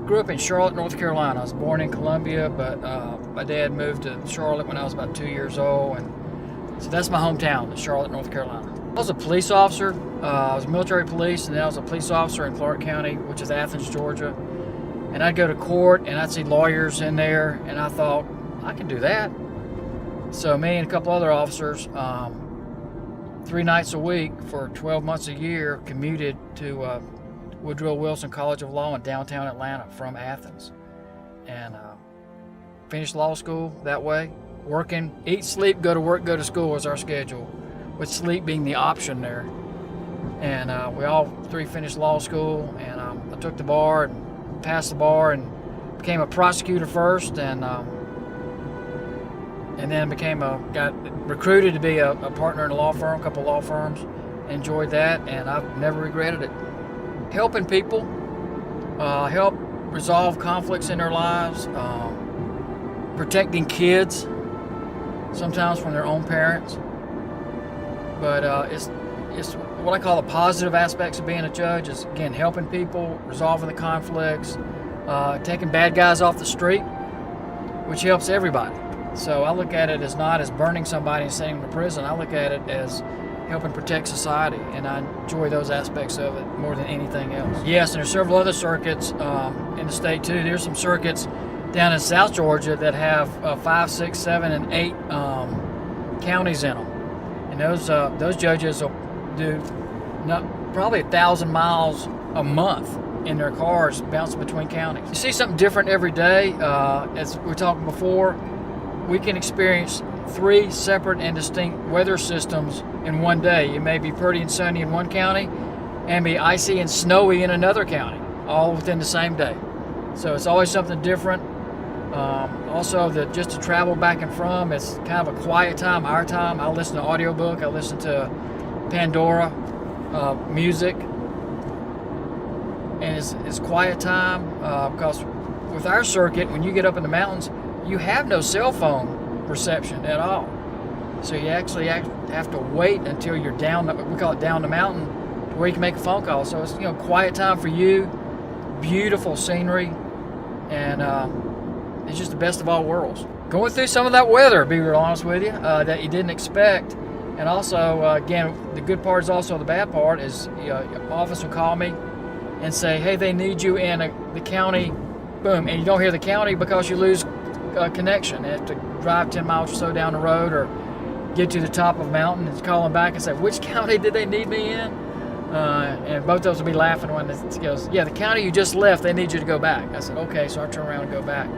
grew up in Charlotte, North Carolina. I was born in Columbia, but my dad moved to Charlotte when I was about 2 years old, and so that's my hometown, Charlotte, North Carolina. I was a police officer. I was military police, and then I was a police officer in Clark County, which is Athens, Georgia. And I'd go to court, and I'd see lawyers in there, and I thought, I can do that. So me and a couple other officers, 3 nights a week for 12 months a year, commuted to Woodrow Wilson College of Law in downtown Atlanta from Athens, and finished law school that way. Working, eat, sleep, go to work, go to school was our schedule, with sleep being the option there. And we all 3 finished law school, and I took the bar and passed the bar and became a prosecutor first, and then got recruited to be a partner in a law firm, a couple law firms. Enjoyed that, and I've never regretted it. Helping people, help resolve conflicts in their lives, protecting kids, sometimes from their own parents. But it's what I call the positive aspects of being a judge is, again, helping people, resolving the conflicts, taking bad guys off the street, which helps everybody. So I look at it as not as burning somebody and sending them to prison. I look at it as helping protect society, and I enjoy those aspects of it more than anything else. Yes, and there's several other circuits in the state too. There's some circuits down in South Georgia that have 5, 6, 7, and 8 counties in them, and those judges will do probably 1,000 miles a month in their cars bouncing between counties. You see something different every day. As we talked before, we can experience 3 separate and distinct weather systems in one day. It may be pretty and sunny in one county and be icy and snowy in another county, all within the same day. So it's always something different. Also, just to travel back and from, it's kind of a quiet time, our time. I listen to audiobook, I listen to Pandora music, and it's quiet time because with our circuit, when you get up in the mountains, you have no cell phone reception at all. So you actually have to wait until you're down, we call it down the mountain, to where you can make a phone call. So it's quiet time for you, beautiful scenery, and it's just the best of all worlds. Going through some of that weather, to be real honest with you, that you didn't expect. And also, again, the good part is also the bad part is your office will call me and say, hey, they need you in the county, boom, and you don't hear the county because you lose connection. You have to drive 10 miles or so down the road or get to the top of a mountain and call them back and say, which county did they need me in? And both those will be laughing when it goes, yeah, the county you just left, they need you to go back. I said, okay, so I turn around and go back.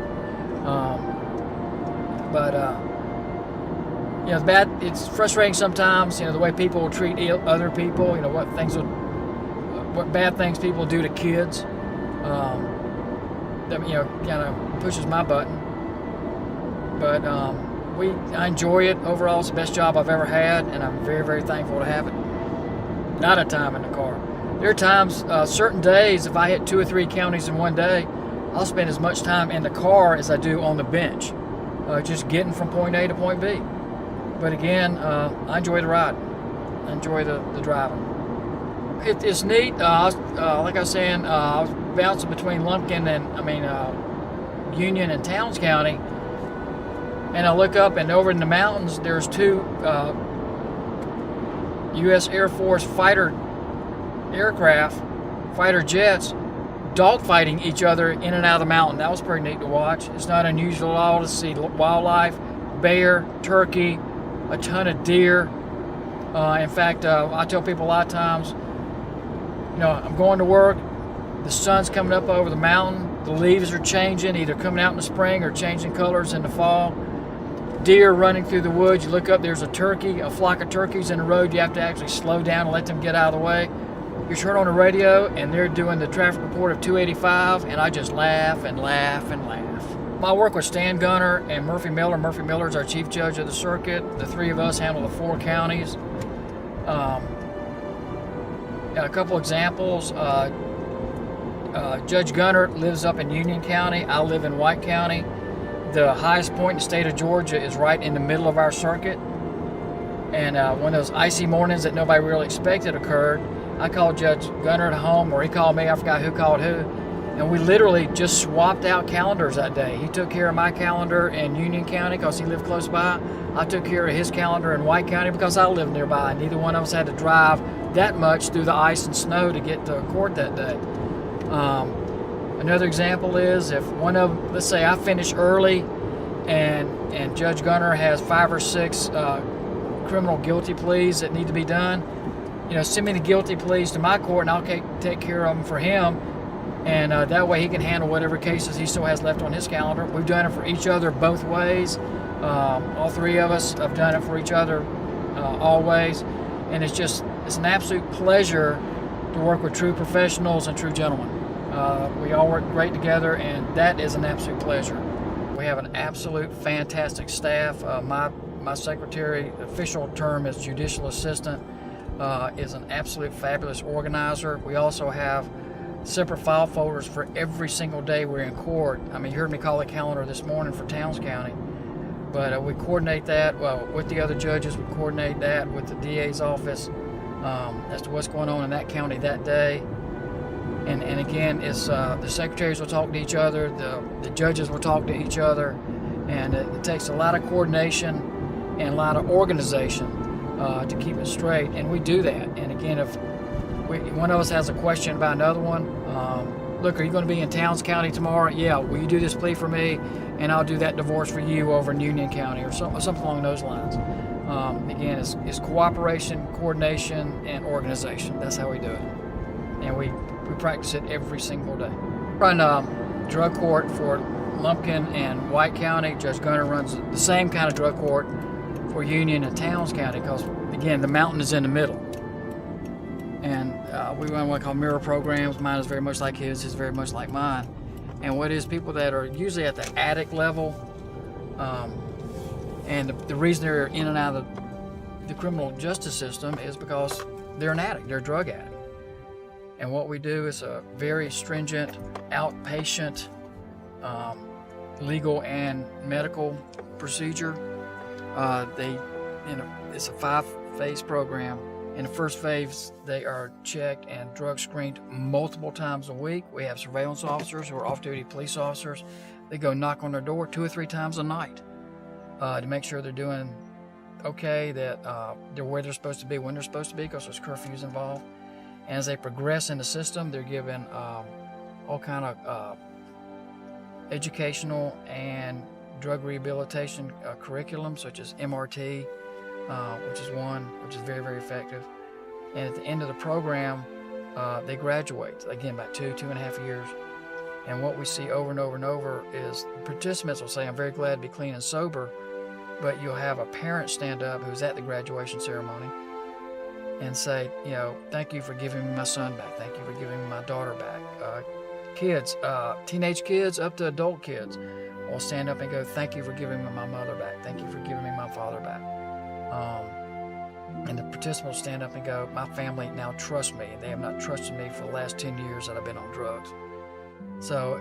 It's frustrating sometimes, the way people will treat other people, what bad things people do to kids. That, kind of pushes my button. But I enjoy it. Overall, it's the best job I've ever had, and I'm very, very thankful to have it. Not a time in the car. There are times, certain days, if I hit 2 or 3 counties in one day, I'll spend as much time in the car as I do on the bench, just getting from point A to point B. But again, I enjoy the ride. I enjoy the driving. It's neat. Like I was saying, I was bouncing between Union and Towns County, and I look up, and over in the mountains, there's 2 U.S. Air Force fighter jets, dogfighting each other in and out of the mountain. That was pretty neat to watch. It's not unusual at all to see wildlife, bear, turkey, a ton of deer. In fact, I tell people a lot of times, I'm going to work, the sun's coming up over the mountain, the leaves are changing, either coming out in the spring or changing colors in the fall. Deer running through the woods, you look up, there's a flock of turkeys in the road, you have to actually slow down and let them get out of the way. You turn on the radio and they're doing the traffic report of 285, and I just laugh and laugh and laugh. I work with Stan Gunner and Murphy Miller. Murphy Miller's our chief judge of the circuit. The 3 of us handle the 4 counties. A couple examples. Judge Gunner lives up in Union County. I live in White County. The highest point in the state of Georgia is right in the middle of our circuit. And one of those icy mornings that nobody really expected occurred, I called Judge Gunner at home, or he called me, I forgot who called who, And we literally just swapped out calendars that day. He took care of my calendar in Union County because he lived close by. I took care of his calendar in White County because I lived nearby. Neither one of us had to drive that much through the ice and snow to get to court that day. Another example is if let's say I finish early and Judge Gunner has 5 or 6 criminal guilty pleas that need to be done, send me the guilty pleas to my court and I'll take care of them for him. And that way he can handle whatever cases he still has left on his calendar. We've done it for each other both ways. All 3 of us have done it for each other always. And it's an absolute pleasure to work with true professionals and true gentlemen. We all work great together, and that is an absolute pleasure. We have an absolute fantastic staff. My secretary, official term is judicial assistant, is an absolute fabulous organizer. We also have separate file folders for every single day we're in court. I mean, you heard me call the calendar this morning for Towns County, but we coordinate that with the other judges. We coordinate that with the DA's office as to what's going on in that county that day. And again, it's the secretaries will talk to each other, the judges will talk to each other, and it takes a lot of coordination and a lot of organization to keep it straight, and we do that. And again, if one of us has a question about another one, look, are you going to be in Towns County tomorrow? Yeah, will you do this plea for me, and I'll do that divorce for you over in Union County, or something along those lines. Again, it's cooperation, coordination, and organization. That's how we do it, and we practice it every single day. Run drug court for Lumpkin and White County. Judge Gunner runs the same kind of drug court for Union and Towns County because, again, the mountain is in the middle. And we run what we call mirror programs. Mine is very much like his very much like mine. And what is people that are usually at the addict level, and the reason they're in and out of the criminal justice system is because they're an addict, they're a drug addict. And what we do is a very stringent outpatient legal and medical procedure. It's a 5-phase program. In the first phase, they are checked and drug screened multiple times a week. We have surveillance officers who are off-duty police officers. They go knock on their door 2 or 3 times a night to make sure they're doing okay, that they're where they're supposed to be, when they're supposed to be, because there's curfews involved. And as they progress in the system, they're given all kind of educational and drug rehabilitation curriculum, such as MRT, which is very, very effective. And at the end of the program, they graduate, again, about 2.5 years. And what we see over and over and over is participants will say, I'm very glad to be clean and sober, but you'll have a parent stand up who's at the graduation ceremony and say, thank you for giving me my son back. Thank you for giving me my daughter back. Kids, teenage kids up to adult kids will stand up and go, thank you for giving me my mother back. Thank you for giving me my father back. And the participants will stand up and go, my family now trusts me. They have not trusted me for the last 10 years that I've been on drugs. So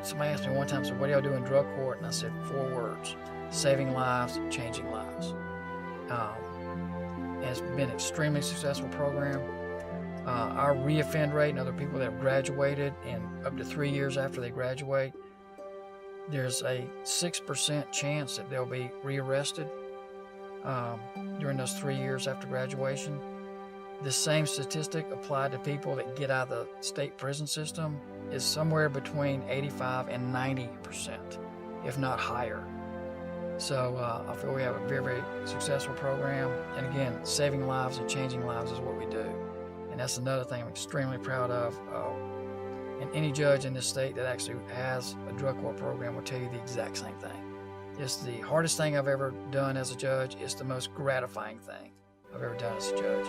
somebody asked me one time, so what do y'all do in drug court? And I said 4 words: saving lives, changing lives. And it's been an extremely successful program. Our reoffend rate and other people that have graduated and up to 3 years after they graduate, there's a 6% chance that they'll be rearrested during those 3 years after graduation. The same statistic applied to people that get out of the state prison system is somewhere between 85 and 90%, if not higher. So I feel we have a very, very successful program. And again, saving lives and changing lives is what we do. And that's another thing I'm extremely proud of. And any judge in this state that actually has a drug court program will tell you the exact same thing. It's the hardest thing I've ever done as a judge. It's the most gratifying thing I've ever done as a judge.